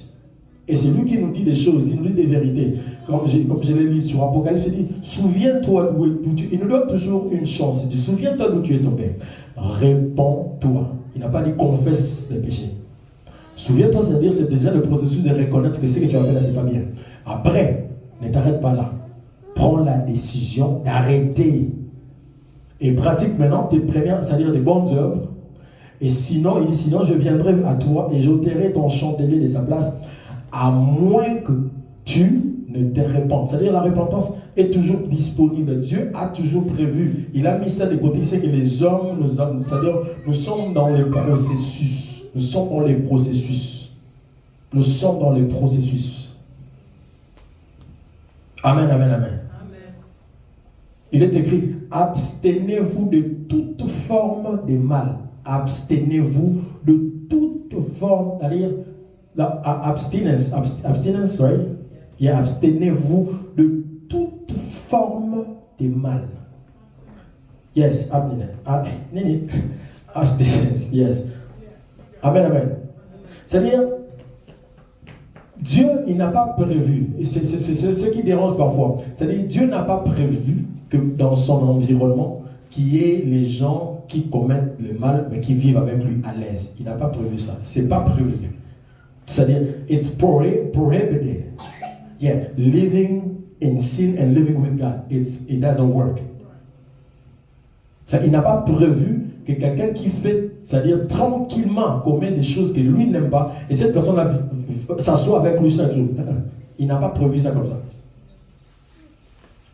Et c'est lui qui nous dit des choses, il nous dit des vérités. Comme je l'ai lu sur Apocalypse, il dit, souviens-toi d'où tu es. Il nous donne toujours une chance. Il dit, souviens-toi d'où tu es tombé. Réponds-toi. Il n'a pas dit confesse les péchés. Souviens-toi, c'est-à-dire, c'est déjà le processus de reconnaître que ce que tu as fait là, c'est pas bien. Après, ne t'arrête pas là. Prends la décision d'arrêter. Et pratique maintenant tes premières, c'est-à-dire des bonnes œuvres. Et sinon, il dit, sinon je viendrai à toi et j'ôterai ton chandelier de sa place, à moins que tu ne te répandes. C'est-à-dire la repentance est toujours disponible. Dieu a toujours prévu. Il a mis ça de côté. Il sait que les hommes, c'est-à-dire nous sommes dans le processus. Nous sommes dans les processus. Nous sommes dans les processus. Amen, amen, amen. Il est écrit, abstenez-vous de toute forme de mal. Abstenez-vous de toute forme, c'est-à-dire abstinence, right? Yeah, abstenez-vous de toute forme de mal. Yes, abstinence, yes. Amen, amen. C'est-à-dire, Dieu, il n'a pas prévu, c'est ce qui dérange parfois. C'est-à-dire, Dieu n'a pas prévu que dans son environnement, qui est les gens qui commettent le mal, mais qui vivent avec lui à l'aise. Il n'a pas prévu ça. C'est pas prévu. C'est-à-dire, it's prohibited. Yeah, living in sin and living with God, it doesn't work. Il n'a pas prévu que quelqu'un qui fait, c'est-à-dire tranquillement, commet des choses que lui n'aime pas, et cette personne-là s'assoit avec lui chaque jour. Il n'a pas prévu ça comme ça.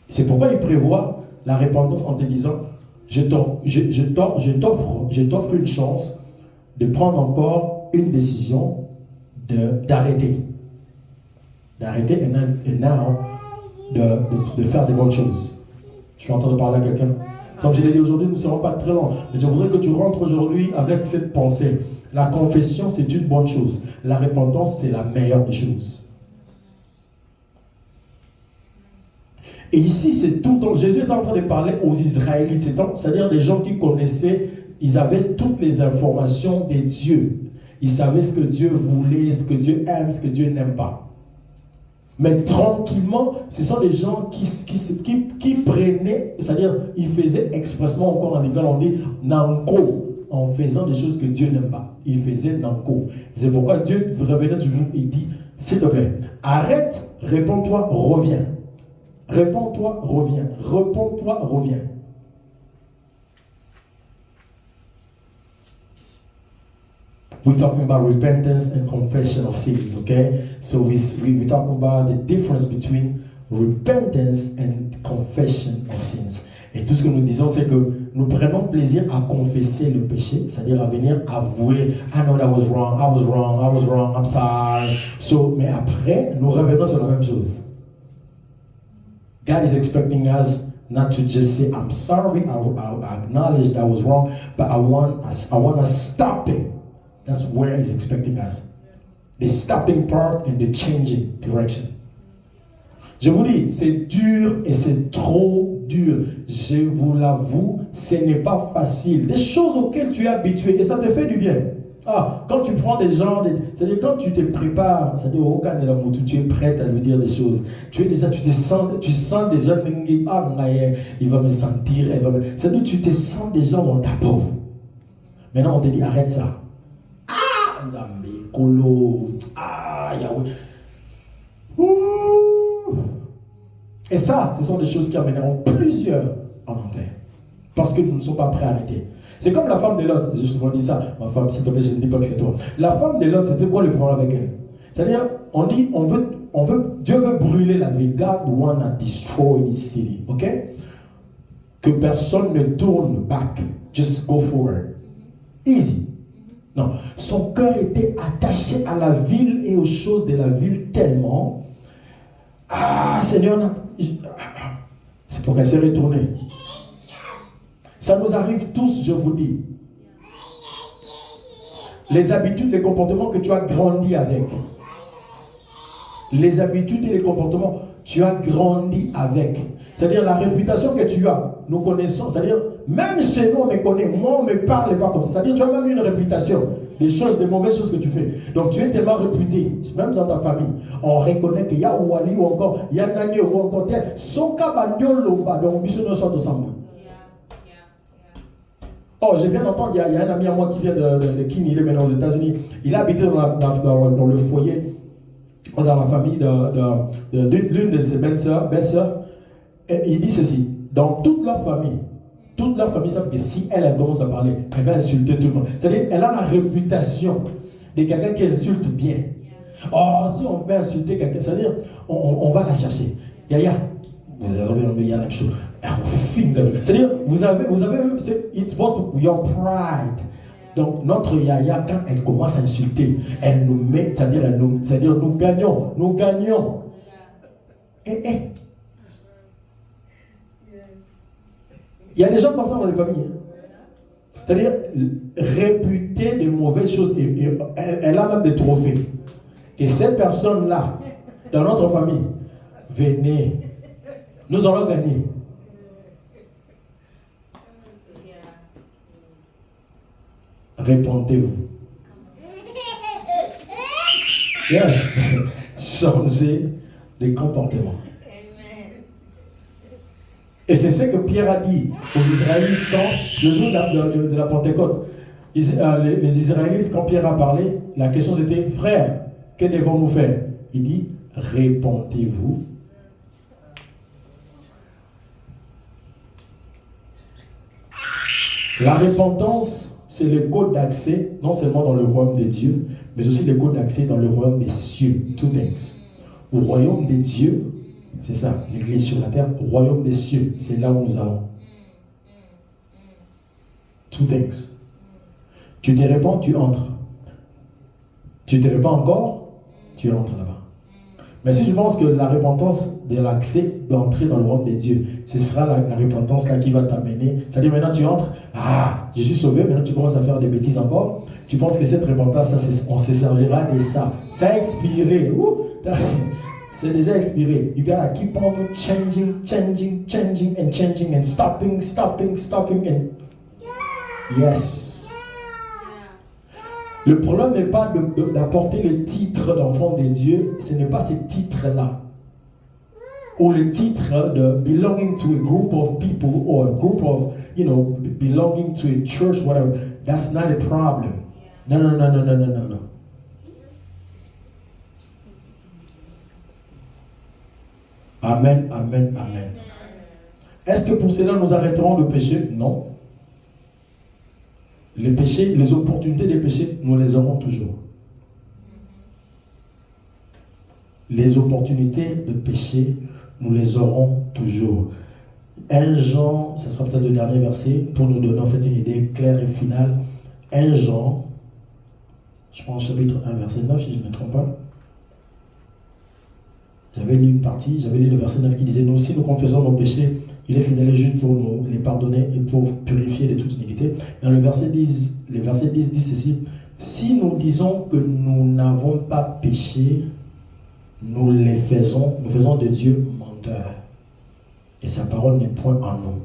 C'est pourquoi il prévoit la repentance en te disant, je t'offre une chance de prendre encore une décision d'arrêter. D'arrêter et now de faire des bonnes choses. Je suis en train de parler à quelqu'un. Comme je l'ai dit aujourd'hui, nous ne serons pas très longs. Mais je voudrais que tu rentres aujourd'hui avec cette pensée. La confession, c'est une bonne chose. La repentance, c'est la meilleure des choses. Et ici, c'est tout le temps. Jésus est en train de parler aux Israélites. C'est-à-dire des gens qui connaissaient, ils avaient toutes les informations des dieux. Ils savaient ce que Dieu voulait, ce que Dieu aime, ce que Dieu n'aime pas. Mais tranquillement, ce sont des gens qui prenaient, c'est-à-dire, ils faisaient expressement, encore en l'école, on dit nanko, en faisant des choses que Dieu n'aime pas. Ils faisaient nanko. C'est pourquoi Dieu revenait toujours, il dit, s'il te plaît, arrête, réponds-toi, reviens. Réponds-toi, reviens. Réponds-toi, reviens. We're talking about repentance and confession of sins, okay? So we're talking about the difference between repentance and confession of sins. Et tout ce que nous disons, c'est que nous prenons plaisir à confesser le péché, c'est-à-dire à venir avouer, I know that was wrong, I was wrong, I was wrong, I'm sorry. So, mais après, nous revenons sur la même chose. God is expecting us not to just say, I'm sorry, I acknowledge that I was wrong, but I want to stop it. That's where he's expecting us. The stopping part and the changing direction. Je vous dis, c'est dur et c'est trop dur. Je vous l'avoue, ce n'est pas facile. Des choses auxquelles tu es habitué et ça te fait du bien. Ah, quand tu prends des gens, c'est-à-dire quand tu te prépares, c'est-à-dire au cas de la moto, tu es prête à lui dire des choses. Tu sens déjà, il va me sentir, c'est-à-dire tu te sens déjà dans ta peau. Maintenant on te dit arrête ça. Nzambe, Kolo, Yahweh. Et ça, ce sont des choses qui amèneront plusieurs en enfer. Parce que nous ne sommes pas prêts à arrêter. C'est comme la femme de Lot. J'ai souvent dit ça. Ma femme, s'il te plaît, je ne dis pas que c'est toi. La femme de Lot, c'était quoi le problème avec elle? C'est-à-dire, on dit, Dieu veut brûler la ville. God wanna destroy this city. Ok? Que personne ne tourne back. Just go forward. Easy. Non, son cœur était attaché à la ville et aux choses de la ville tellement. Seigneur, c'est pour qu'elle s'est retournée. Ça nous arrive tous, je vous dis. Les habitudes, les comportements que tu as grandi avec. Les habitudes et les comportements, tu as grandi avec. C'est-à-dire la réputation que tu as, nous connaissons. C'est-à-dire, même chez nous, on me connaît. Moi, on ne me parle pas comme ça. C'est-à-dire, tu as même une réputation. Des choses, des mauvaises choses que tu fais. Donc, tu es tellement réputé, même dans ta famille. On reconnaît qu'il y a Ouali ou encore, il y a Nani ou encore tel. Son Kabanyoloba, donc, nous sommes tous ensemble. Oh, je viens d'entendre, il y a un ami à moi qui vient de King, il est maintenant aux États-Unis. Il a habité dans le foyer, dans la famille de l'une de ses belles-sœurs. Et il dit ceci, dans toute leur famille savent que si elle commence à parler, elle va insulter tout le monde. C'est-à-dire, elle a la réputation de quelqu'un qui insulte bien. Oh, si on veut insulter quelqu'un, c'est-à-dire, on va la chercher. Yaya, vous avez Yaya chose. C'est-à-dire, vous avez it's what your pride. Donc, notre Yaya, quand elle commence à insulter, elle nous met, c'est-à-dire, nous gagnons. Il y a des gens comme ça dans les familles. C'est-à-dire, réputée de mauvaises choses. Et elle a même des trophées. Et cette personne-là, dans notre famille, venez. Nous allons gagner. Répondez-vous. Yes. Changez les comportements. Et c'est ce que Pierre a dit aux Israélites quand, le jour de la Pentecôte. Les Israélites, quand Pierre a parlé, la question c'était, frère, que devons-nous faire? Il dit, répentez-vous. La repentance, c'est le code d'accès, non seulement dans le royaume de Dieu, mais aussi le code d'accès dans le royaume des cieux. Two things. Au royaume des dieux, c'est ça, l'église sur la terre, au royaume des cieux, c'est là où nous allons. Two things. Tu te répands, tu entres. Tu te répands encore, tu entres là-bas. Mais si je pense que la repentance de l'accès d'entrer dans le royaume des dieux, ce sera la repentance là qui va t'amener. C'est-à-dire maintenant tu entres, je suis sauvé, maintenant tu commences à faire des bêtises encore. Tu penses que cette repentance, on se servira de ça. Ça a expiré. C'est déjà expiré. You gotta keep on changing and stopping and yes. Le problème n'est pas d'apporter le titre d'enfant de Dieu, ce n'est pas ce titre-là. Ou le titre de belonging to a group of people or a group of, belonging to a church, whatever. That's not a problem. No. Amen. Est-ce que pour cela nous arrêterons de pécher? Non. Les péchés, les opportunités des péchés, nous les aurons toujours. Les opportunités de péché, nous les aurons toujours. 1 Jean, ce sera peut-être le dernier verset, pour nous donner en fait une idée claire et finale. 1 Jean, je prends chapitre 1, verset 9, si je ne me trompe pas. J'avais lu une partie, j'avais lu le verset 9 qui disait, nous aussi nous confessons nos péchés, il est fidèle et juste pour nous les pardonner et pour purifier de toute iniquité. Dans le verset 10 dit ceci, si nous disons que nous n'avons pas péché, nous faisons de Dieu menteur. Et sa parole n'est point en nous.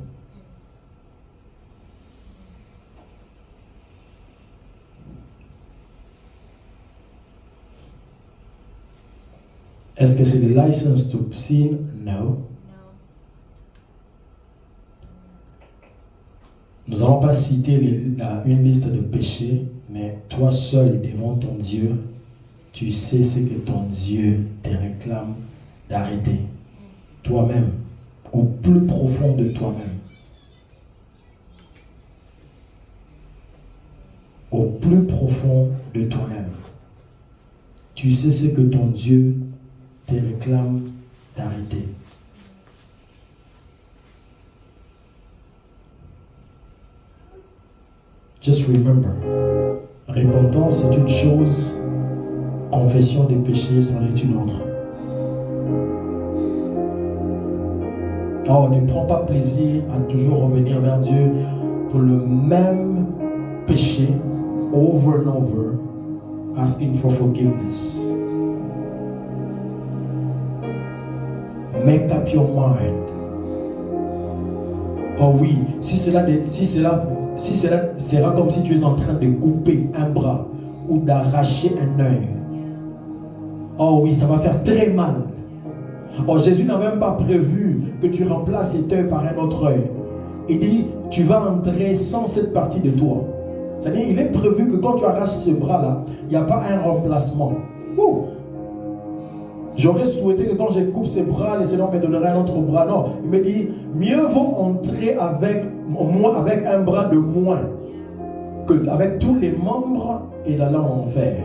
Est-ce que c'est le license to sin? No. Nous n'allons pas citer une liste de péchés, mais toi seul devant ton Dieu, tu sais ce que ton Dieu te réclame d'arrêter. Toi-même, au plus profond de toi-même. Au plus profond de toi-même. Tu sais ce que ton Dieu te réclame d'arrêter. Just remember, repentance est une chose, confession des péchés c'en est une autre. On ne prend pas plaisir à toujours revenir vers Dieu pour le même péché, over and over, asking for forgiveness. Make up your mind. Oh oui, si cela sera comme si tu es en train de couper un bras ou d'arracher un œil. Oh oui, ça va faire très mal. Oh, Jésus n'a même pas prévu que tu remplaces cet œil par un autre œil. Il dit, tu vas entrer sans cette partie de toi. C'est-à-dire, il est prévu que quand tu arraches ce bras-là, il n'y a pas un remplacement. Ouh. J'aurais souhaité que quand je coupe ce bras, le Seigneur me donnerait un autre bras. Non, il me dit, mieux vaut entrer avec un bras de moins qu'avec tous les membres et d'aller en enfer.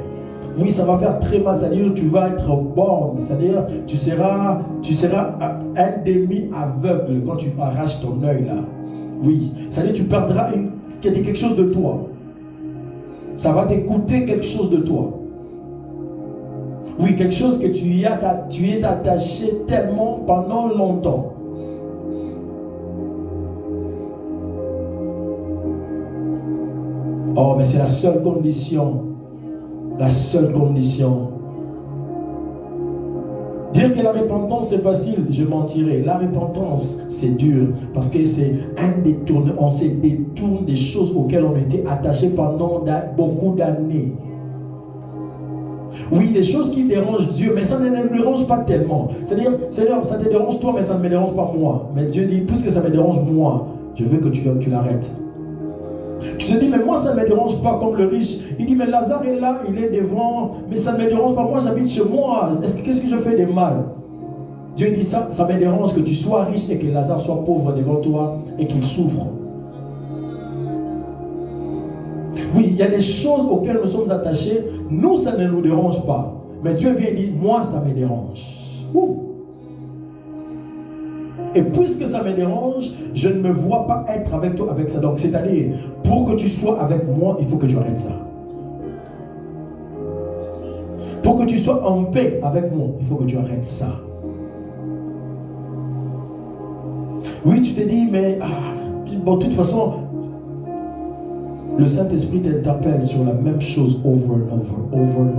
Oui, ça va faire très mal, c'est-à-dire tu vas être borne, c'est-à-dire tu seras un demi-aveugle quand tu arraches ton œil là. Oui, c'est-à-dire tu perdras quelque chose de toi. Ça va te coûter quelque chose de toi. Oui, quelque chose que tu es attaché tellement pendant longtemps. Oh, mais c'est la seule condition. La seule condition. Dire que la repentance c'est facile, je mentirais. La repentance c'est dur parce que c'est un détournement. On se détourne des choses auxquelles on était attaché pendant beaucoup d'années. Oui, des choses qui dérangent Dieu, mais ça ne me dérange pas tellement. C'est-à-dire, Seigneur, ça te dérange toi, mais ça ne me dérange pas moi. Mais Dieu dit, puisque ça me dérange moi, je veux que tu l'arrêtes. Tu te dis, mais moi ça ne me dérange pas, comme le riche. Il dit, mais Lazare est là, il est devant, mais ça ne me dérange pas. Moi j'habite chez moi. Qu'est-ce que je fais de mal? Dieu dit, ça me dérange que tu sois riche et que Lazare soit pauvre devant toi et qu'il souffre. Oui, il y a des choses auxquelles nous sommes attachés. Nous, ça ne nous dérange pas. Mais Dieu vient et dit, moi ça me dérange. Ouh. Et puisque ça me dérange, je ne me vois pas être avec toi avec ça. Donc, c'est-à-dire, pour que tu sois avec moi, il faut que tu arrêtes ça. Pour que tu sois en paix avec moi, il faut que tu arrêtes ça. Oui, tu te dis, mais bon, de toute façon, le Saint-Esprit t'interpelle sur la même chose over and over.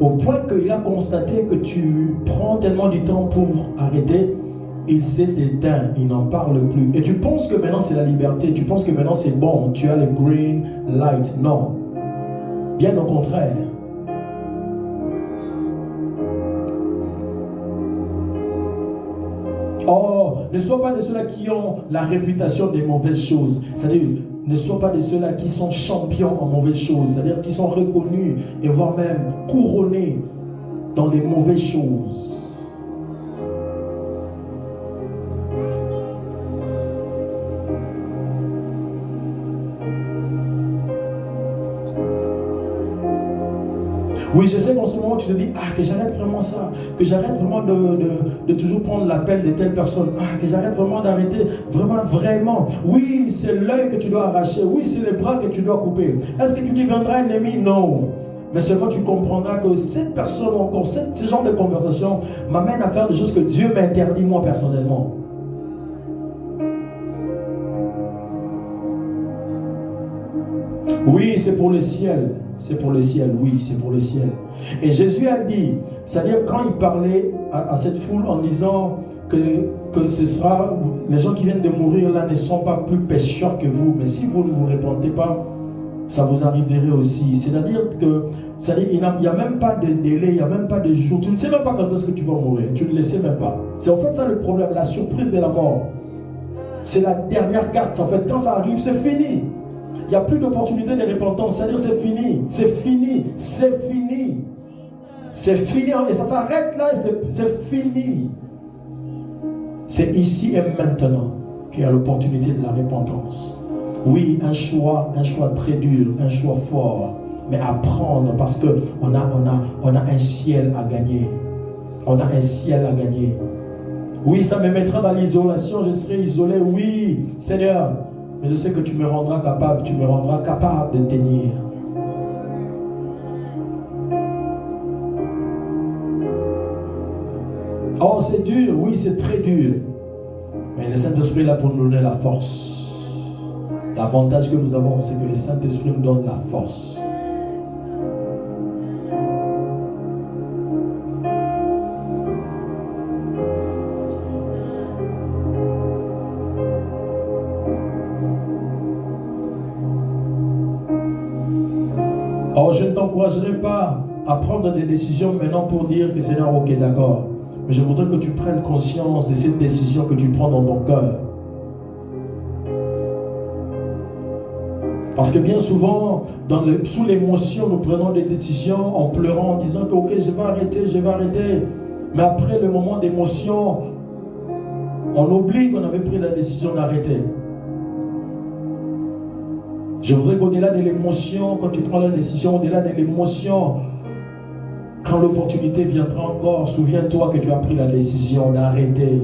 Au point qu'il a constaté que tu prends tellement du temps pour arrêter, il s'est éteint, il n'en parle plus. Et tu penses que maintenant c'est la liberté, tu penses que maintenant c'est bon, tu as le green light. Non. Bien au contraire. Oh, ne sois pas de ceux-là qui ont la réputation des mauvaises choses. C'est-à-dire, ne sois pas de ceux-là qui sont champions en mauvaises choses. C'est-à-dire qui sont reconnus et voire même couronnés dans les mauvaises choses. Oui, je sais qu'en ce moment tu te dis, que j'arrête vraiment ça, que j'arrête vraiment de toujours prendre l'appel de telle personne, que j'arrête vraiment d'arrêter, vraiment. Oui, c'est l'œil que tu dois arracher, oui, c'est les bras que tu dois couper. Est-ce que tu deviendras ennemi? Non. Mais seulement tu comprendras que cette personne ou encore ce genre de conversation m'amène à faire des choses que Dieu m'interdit moi personnellement. Oui, c'est pour le ciel. C'est pour le ciel, oui, c'est pour le ciel. Et Jésus a dit, c'est-à-dire quand il parlait à cette foule en disant que ce sera, les gens qui viennent de mourir là ne sont pas plus pécheurs que vous, mais si vous ne vous repentez pas, ça vous arriverait aussi. C'est-à-dire il n'y a même pas de délai, il n'y a même pas de jour. Tu ne sais même pas quand est-ce que tu vas mourir, tu ne le sais même pas. C'est en fait ça le problème, la surprise de la mort. C'est la dernière carte, en fait, quand ça arrive, c'est fini. Il n'y a plus d'opportunité de repentance, c'est-à-dire c'est fini, et ça s'arrête là et c'est fini. C'est ici et maintenant qu'il y a l'opportunité de la repentance. Oui, un choix très dur, un choix fort, mais à prendre parce qu'on a un ciel à gagner. On a un ciel à gagner. Oui, ça me mettra dans l'isolation, je serai isolé, oui, Seigneur. Mais je sais que tu me rendras capable de tenir. Oh, c'est dur, oui, c'est très dur. Mais le Saint-Esprit est là pour nous donner la force. L'avantage que nous avons, c'est que le Saint-Esprit nous donne la force. Oh, je ne t'encouragerai pas à prendre des décisions maintenant pour dire que Seigneur, ok, d'accord. Mais je voudrais que tu prennes conscience de cette décision que tu prends dans ton cœur. Parce que bien souvent, sous l'émotion, nous prenons des décisions en pleurant, en disant que ok, je vais arrêter. Mais après le moment d'émotion, on oublie qu'on avait pris la décision d'arrêter. Je voudrais qu'au-delà de l'émotion, quand tu prends la décision, au-delà de l'émotion, quand l'opportunité viendra encore, souviens-toi que tu as pris la décision d'arrêter.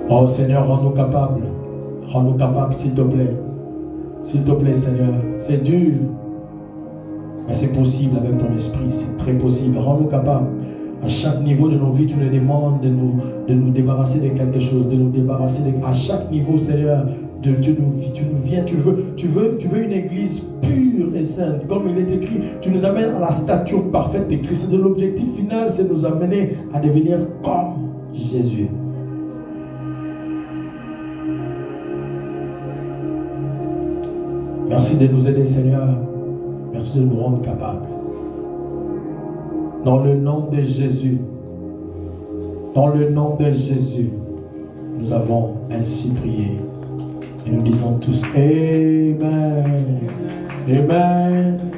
Oh Seigneur, rends-nous capables. Rends-nous capables, s'il te plaît. S'il te plaît, Seigneur. C'est dur. Mais c'est possible avec ton esprit. C'est très possible. Rends-nous capables. À chaque niveau de nos vies, tu nous demandes de nous débarrasser de quelque chose. De nous débarrasser de... À chaque niveau, Seigneur, tu nous viens, tu veux une église pure et sainte, comme il est écrit. Tu nous amènes à la stature parfaite de Christ. L'objectif final, c'est de nous amener à devenir comme Jésus. Merci de nous aider, Seigneur. Merci de nous rendre capables. Dans le nom de Jésus, dans le nom de Jésus, nous avons ainsi prié. Et nous disons tous Amen. Amen.